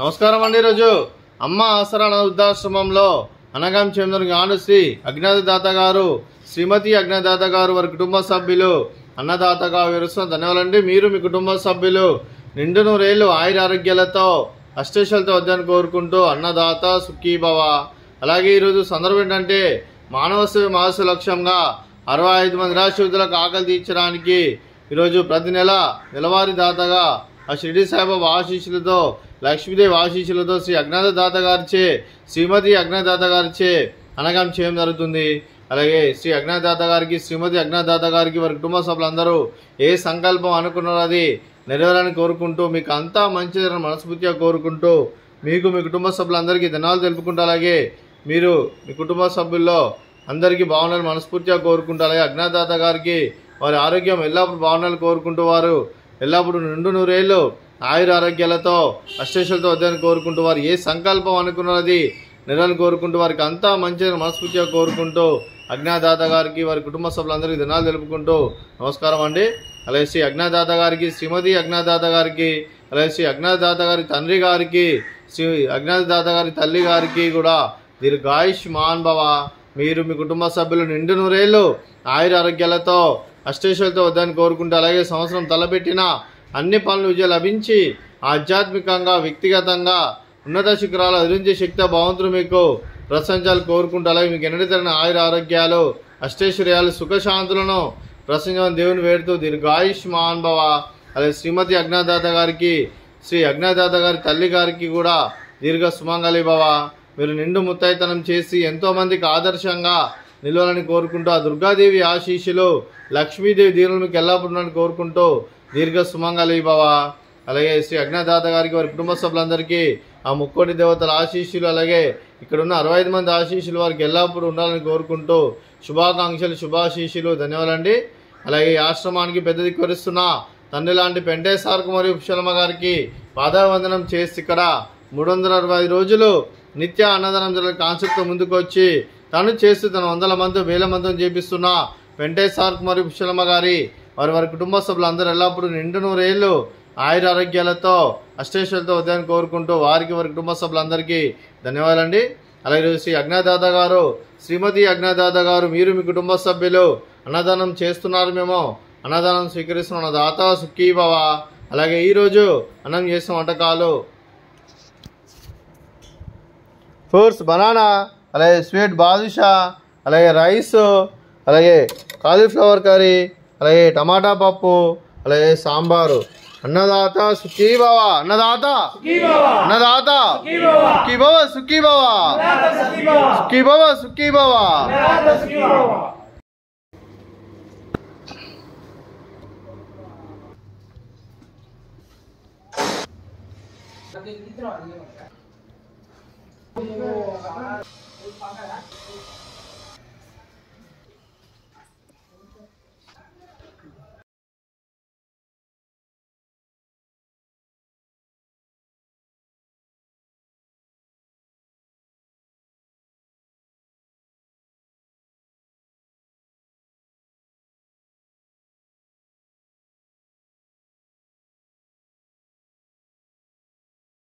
నమస్కారం అండి. ఈరోజు అమ్మ ఆసరా వృద్ధాశ్రమంలో అనగాం చెందిన గాను శ్రీ అజ్ఞాతదాత గారు, శ్రీమతి అజ్ఞాతదాత గారు, వారి కుటుంబ సభ్యులు అన్నదాతగా వివరిస్తున్న ధన్యవాదాలండి. మీరు మీ కుటుంబ సభ్యులు నిండు నూరేళ్లు ఆయుర ఆరోగ్యాలతో అష్టేశాలతో వద్దని కోరుకుంటూ అన్నదాత సుఖీభవ. అలాగే ఈరోజు సందర్భం ఏంటంటే మానవ సేవ మహస్సు లక్ష్యంగా 65 మంది నిరాశ్రితులకు ఆకలి తీర్చడానికి ఈరోజు ప్రతి నెలవారీ దాతగా ఆ షిరిడి సాయిబాబా ఆశీస్సులతో, లక్ష్మీదేవి ఆశీస్సులతో శ్రీ అజ్ఞాతదాత గారిచే, శ్రీమతి అజ్ఞాతదాత గారిచే అనగాం చేయడం జరుగుతుంది. అలాగే శ్రీ అజ్ఞాతదాత గారికి, శ్రీమతి అజ్ఞాతదాత గారికి, వారి కుటుంబ సభ్యులందరూ ఏ సంకల్పం అనుకున్నారో అది నెరవేరాలని కోరుకుంటూ, మీకు అంతా మంచిదని మనస్ఫూర్తిగా కోరుకుంటూ, మీకు మీ కుటుంబ సభ్యులందరికీ ధన్యవాదాలు తెలుపుకుంటూ, అలాగే మీరు మీ కుటుంబ సభ్యుల్లో అందరికీ బాగుండాలని మనస్ఫూర్తిగా కోరుకుంటూ, అలాగే అజ్ఞాతదాత గారికి వారి ఆరోగ్యం ఎల్లప్పుడూ బాగుండాలని కోరుకుంటూ, వారు ఎల్లప్పుడూ నిండు నూరేళ్లు ఆయుర ఆరోగ్యాలతో అష్టేశాలతో వద్దని కోరుకుంటూ, వారు ఏ సంకల్పం అనుకున్నది నెరవేరాలని కోరుకుంటూ, వారికి అంతా మంచిదని మనస్ఫూర్తిగా కోరుకుంటూ, అజ్ఞాతదాత గారికి వారి కుటుంబ సభ్యులందరికీ ధన్యవాదాలు తెలుపుకుంటూ నమస్కారం అండి. అలాగే శ్రీ అజ్ఞాతదాత గారికి, శ్రీమతి అజ్ఞాతదాత గారికి, అలాగే శ్రీ అజ్ఞాతదాత గారి తండ్రి గారికి, శ్రీ అజ్ఞాతదాత గారి తల్లి గారికి కూడా దీర్ఘాయుష్మాన్ భవ. మీరు మీ కుటుంబ సభ్యులు నిండు నూరేళ్లు ఆయుర ఆరోగ్యాలతో అష్టేశాలతో వద్దని కోరుకుంటూ, అలాగే సంవత్సరం తలపెట్టిన అన్ని పనులు విజయం లభించి ఆధ్యాత్మికంగా, వ్యక్తిగతంగా ఉన్నత శిఖరాలు అధిరించే శక్తి భగవంతుడు మీకు ప్రశంసాలు కోరుకుంటూ, అలాగే మీకు ఎన్నడతరని ఆయుర ఆరోగ్యాలు, అష్టైశ్వర్యాలు, సుఖశాంతులను ప్రసంగం దేవుని వేడుతూ దీర్ఘాయుష్మాన్ భవ. అలాగే శ్రీమతి అజ్ఞాతదాత గారికి, శ్రీ అజ్ఞాతదాత గారి తల్లి గారికి కూడా దీర్ఘ సుమంగళి భవ. మీరు నిండు ముత్తైతనం చేసి ఎంతోమందికి ఆదర్శంగా నిలవాలని కోరుకుంటూ, ఆ దుర్గాదేవి ఆశీస్సులు, లక్ష్మీదేవి దీవులు మీకు ఎల్లప్పుడూ కోరుకుంటూ దీర్ఘ సుమంగళి భవ. అలాగే శ్రీ అజ్ఞాతదాత గారికి, వారి కుటుంబ సభ్యులందరికీ ఆ ముక్కోటి దేవతల ఆశీస్సులు, అలాగే ఇక్కడున్న 65 మంది ఆశీస్సులు వారికి ఎల్లప్పుడూ ఉండాలని కోరుకుంటూ శుభాకాంక్షలు, శుభాశీస్సులు, ధన్యవాదాలండి. అలాగే ఈ ఆశ్రమానికి పెద్ద దిక్కువరిస్తున్న తండ్రి లాంటి పెంటేశ్వరకు మరియు పుష్పలమ్మ గారికి పాదావందనం చేసి ఇక్కడ 365 రోజులు నిత్య అన్నదానం జరిగే కాన్సెప్ట్తో ముందుకు వచ్చి తను చేస్తూ తన 100 మంది 1000 మందిని చేపిస్తున్న పెంటేశ్వరకు మరియు పుష్పలమ్మ గారి వారి కుటుంబ సభ్యులందరూ ఎల్లప్పుడూ నిండు నూరేళ్లు ఆయుర ఆరోగ్యాలతో అష్టేశ్వరులతో వద్దని కోరుకుంటూ వారికి, వారి కుటుంబ సభ్యులందరికీ ధన్యవాదాలండి. అలాగే శ్రీ అజ్ఞాతదాత గారు, శ్రీమతి అజ్ఞాతదాత గారు, మీరు మీ కుటుంబ సభ్యులు అన్నదానం చేస్తున్నారు, మేము అన్నదానం స్వీకరిస్తున్న దాత సుఖీభవ. అలాగే ఈరోజు అన్నం చేసిన వంటకాలు ఫ్రూట్స్, బనానా, అలాగే స్వీట్ బాదుషా, అలాగే రైస్, అలాగే కాలీఫ్లవర్ కర్రీ, అలాగే టమాటా పప్పు, అలాగే సాంబారు. అన్నదాత సుఖీభవ, అన్నదాత Annadata Sukhibhava, Sukhibhava, Sukhibhava, Sukhibhava. Oke, gitu loh.